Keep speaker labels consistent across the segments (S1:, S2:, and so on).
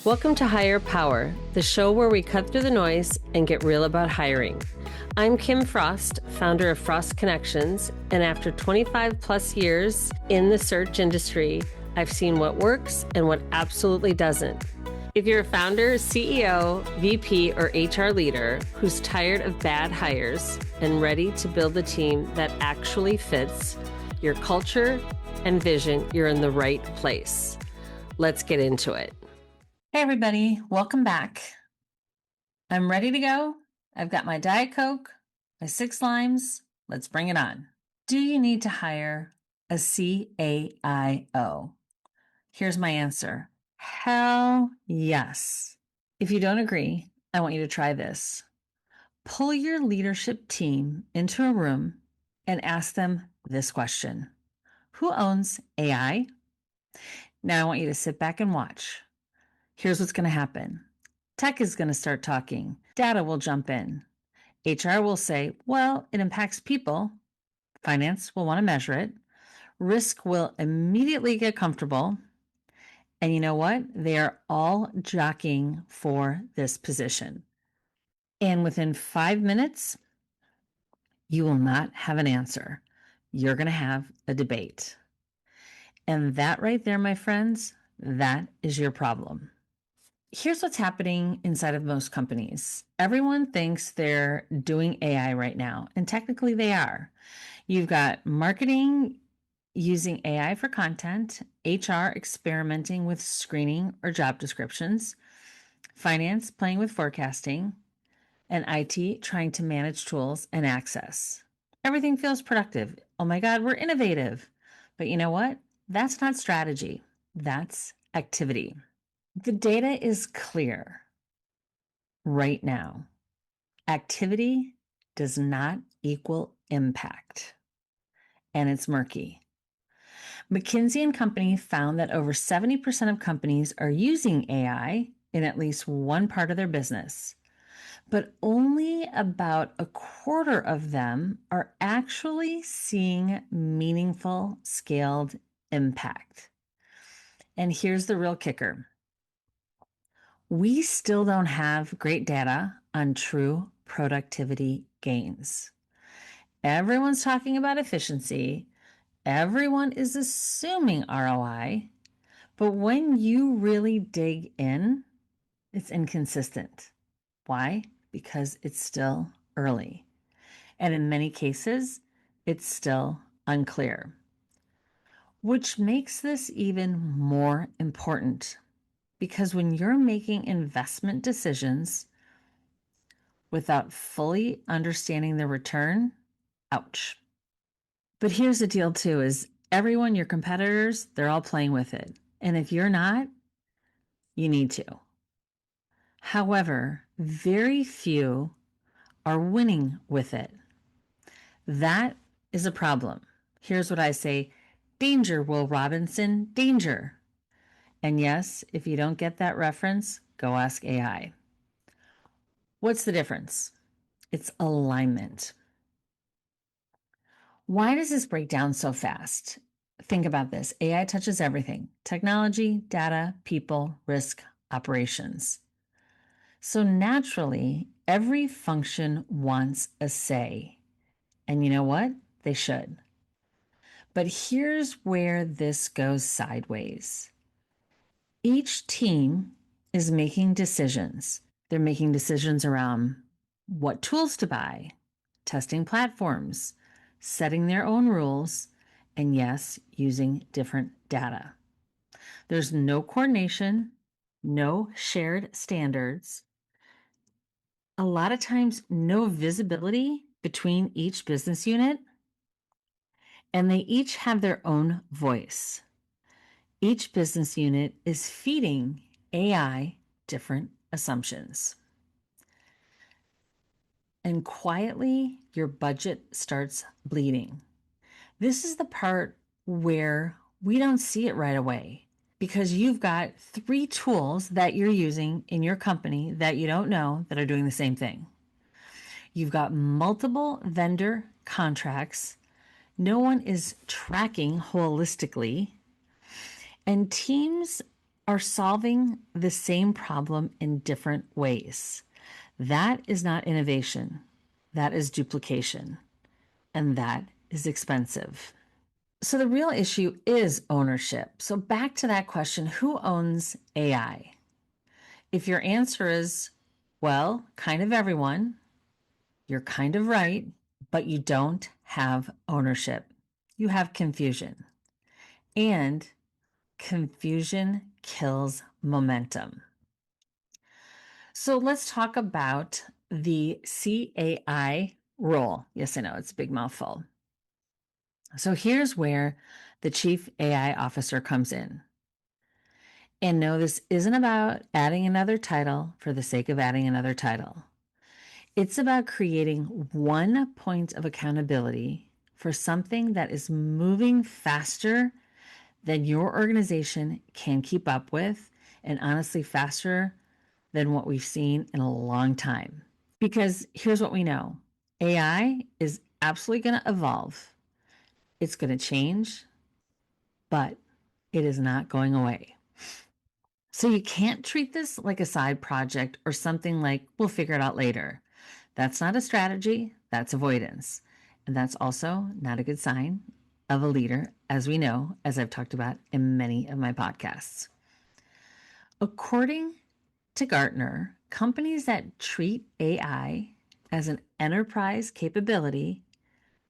S1: Welcome to Hire Power, the show where we cut through the noise and get real about hiring. I'm Kim Frost, founder of Frost Connections, and after 25 plus years in the search industry, I've seen what works and what absolutely doesn't. If you're a founder, CEO, VP, or HR leader who's tired of bad hires and ready to build a team that actually fits your culture and vision, you're in the right place. Let's get into it.
S2: Hey everybody, welcome back. I'm ready to go. I've got my Diet Coke, my 6 limes. Let's bring it on. Do you need to hire a CAIO? Here's my answer. Hell yes. If you don't agree, I want you to try this. Pull your leadership team into a room and ask them this question. Who owns AI? Now I want you to sit back and watch. Here's what's going to happen. Tech is going to start talking. Data will jump in. HR will say, well, it impacts people. Finance will want to measure it. Risk will immediately get comfortable. And you know what? They are all jockeying for this position. And within 5 minutes, you will not have an answer. You're going to have a debate. And that right there, my friends, that is your problem. Here's what's happening inside of most companies. Everyone thinks they're doing AI right now, and technically they are. You've got marketing using AI for content, HR experimenting with screening or job descriptions, finance playing with forecasting, and IT trying to manage tools and access. Everything feels productive. Oh my God, we're innovative. But you know what? That's not strategy. That's activity. The data is clear right now. Activity does not equal impact, and it's murky. McKinsey and Company found that over 70% of companies are using AI in at least one part of their business, but only about a quarter of them are actually seeing meaningful scaled impact. And here's the real kicker. We still don't have great data on true productivity gains. Everyone's talking about efficiency. Everyone is assuming ROI. But when you really dig in, it's inconsistent. Why? Because it's still early. And in many cases, it's still unclear. Which makes this even more important. Because when you're making investment decisions without fully understanding the return, ouch. But here's the deal too, is everyone, your competitors, they're all playing with it. And if you're not, you need to. However, very few are winning with it. That is a problem. Here's what I say. Danger, Will Robinson, danger. And yes, if you don't get that reference, go ask AI. What's the difference? It's alignment. Why does this break down so fast? Think about this. AI touches everything: technology, data, people, risk, operations. So naturally, every function wants a say. And you know what? They should. But here's where this goes sideways. Each team is making decisions. They're making decisions around what tools to buy, testing platforms, setting their own rules, and yes, using different data. There's no coordination, no shared standards. A lot of times, no visibility between each business unit, and they each have their own voice. Each business unit is feeding AI different assumptions. And quietly, your budget starts bleeding. This is the part where we don't see it right away because you've got 3 tools that you're using in your company that you don't know that are doing the same thing. You've got multiple vendor contracts. No one is tracking holistically. And teams are solving the same problem in different ways. That is not innovation. That is duplication. And that is expensive. So the real issue is ownership. So back to that question, who owns AI? If your answer is, well, kind of everyone, you're kind of right, but you don't have ownership. You have confusion. And confusion kills momentum. So let's talk about the CAI role. Yes, I know it's a big mouthful. So here's where the Chief AI Officer comes in. And no, this isn't about adding another title for the sake of adding another title. It's about creating one point of accountability for something that is moving faster than your organization can keep up with, and honestly, faster than what we've seen in a long time. Because here's what we know: AI is absolutely going to evolve, it's going to change, but it is not going away. So you can't treat this like a side project or something like, we'll figure it out later. That's not a strategy, that's avoidance. And that's also not a good sign of a leader, as we know, as I've talked about in many of my podcasts. According to Gartner, companies that treat AI as an enterprise capability,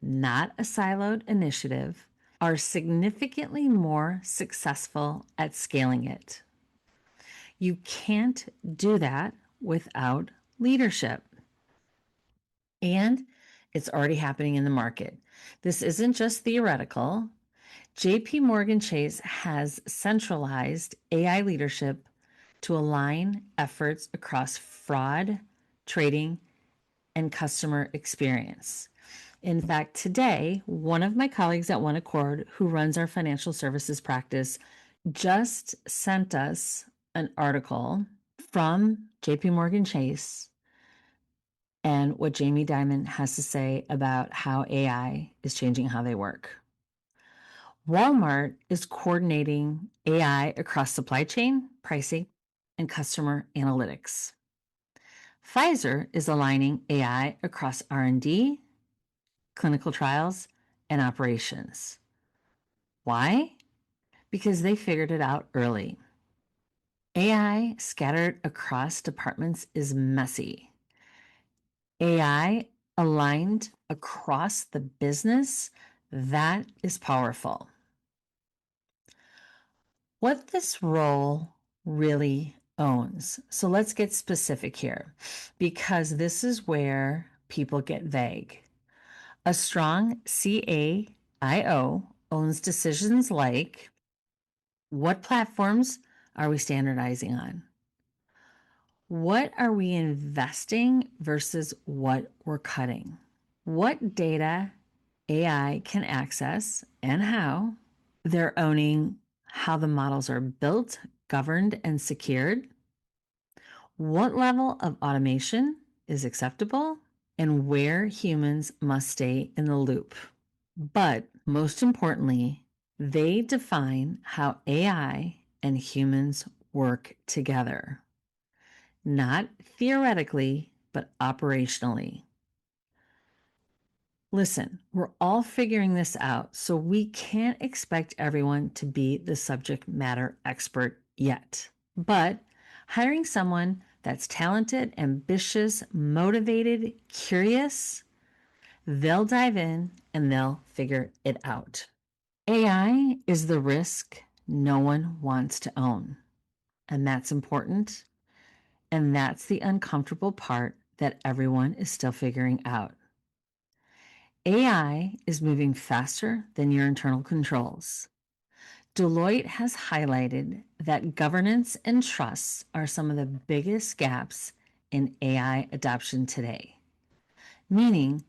S2: not a siloed initiative, are significantly more successful at scaling it. You can't do that without leadership. And it's already happening in the market. This isn't just theoretical. JPMorgan Chase has centralized AI leadership to align efforts across fraud, trading, and customer experience. In fact, today, one of my colleagues at OneAccord, who runs our financial services practice, just sent us an article from JPMorgan Chase and what Jamie Dimon has to say about how AI is changing how they work. Walmart is coordinating AI across supply chain, pricing, and customer analytics. Pfizer is aligning AI across R&D, clinical trials, and operations. Why? Because they figured it out early. AI scattered across departments is messy. AI aligned across the business, that is powerful. What this role really owns. So let's get specific here, because this is where people get vague. A strong CAIO owns decisions like, what platforms are we standardizing on? What are we investing versus what we're cutting? What data AI can access and how? They're owning how the models are built, governed, and secured. What level of automation is acceptable, and where humans must stay in the loop. But most importantly, they define how AI and humans work together, not theoretically, but operationally. Listen, we're all figuring this out, so we can't expect everyone to be the subject matter expert yet. But hiring someone that's talented, ambitious, motivated, curious, they'll dive in and they'll figure it out. AI is the risk no one wants to own. And that's important. And that's the uncomfortable part that everyone is still figuring out. AI is moving faster than your internal controls. Deloitte has highlighted that governance and trust are some of the biggest gaps in AI adoption today, meaning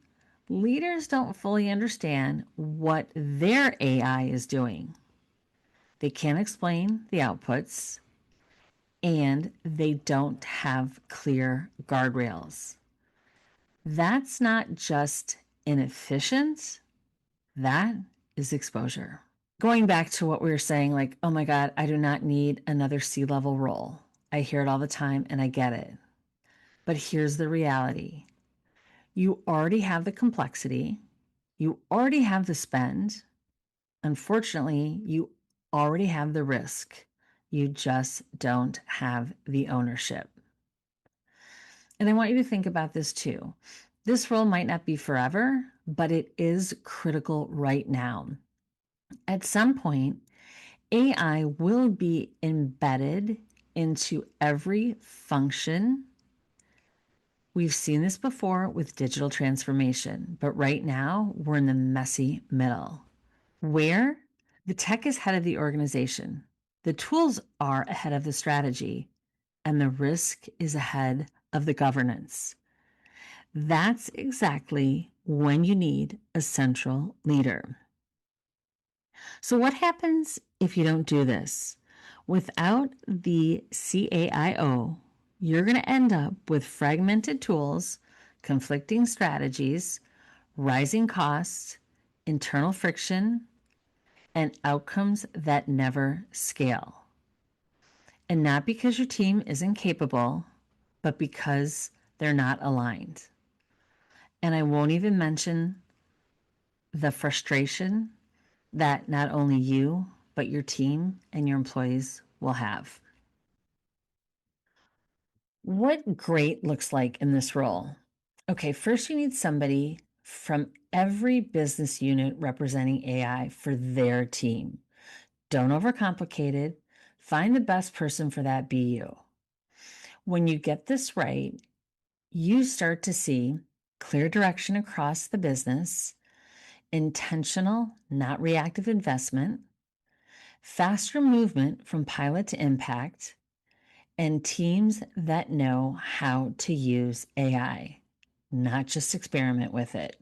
S2: leaders don't fully understand what their AI is doing. They can't explain the outputs, and they don't have clear guardrails. That's not just inefficient, that is exposure. Going back to what we were saying, like, oh my God, I do not need another C-level role. I hear it all the time and I get it. But here's the reality. You already have the complexity. You already have the spend. Unfortunately, you already have the risk. You just don't have the ownership. And I want you to think about this too. This role might not be forever, but it is critical right now. At some point, AI will be embedded into every function. We've seen this before with digital transformation, but right now we're in the messy middle where the tech is head of the organization, the tools are ahead of the strategy, and the risk is ahead of the governance. That's exactly when you need a central leader. So, what happens if you don't do this? Without the CAIO, you're going to end up with fragmented tools, conflicting strategies, rising costs, internal friction, and outcomes that never scale. And not because your team isn't capable, but because they're not aligned. And I won't even mention the frustration that not only you, but your team and your employees will have. What great looks like in this role? Okay, first you need somebody from every business unit representing AI for their team. Don't overcomplicate it. Find the best person for that BU. When you get this right, you start to see clear direction across the business, intentional, not reactive investment, faster movement from pilot to impact, and teams that know how to use AI, not just experiment with it.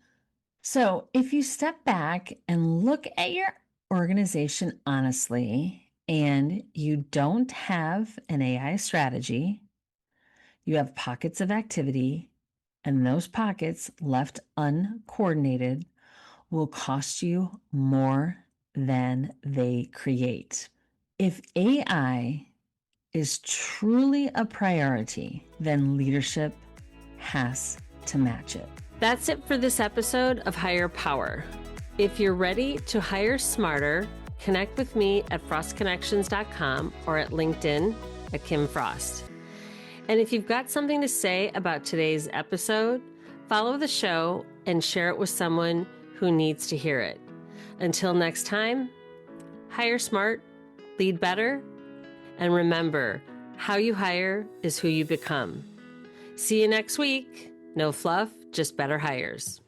S2: So, if you step back and look at your organization honestly, and you don't have an AI strategy, you have pockets of activity, and those pockets left uncoordinated will cost you more than they create. If AI is truly a priority, then leadership has to match it.
S1: That's it for this episode of Hire Power. If you're ready to hire smarter, connect with me at frostconnections.com or at LinkedIn at Kim Frost. And if you've got something to say about today's episode, follow the show and share it with someone who needs to hear it. Until next time, hire smart, lead better, and remember, how you hire is who you become. See you next week. No fluff, just better hires.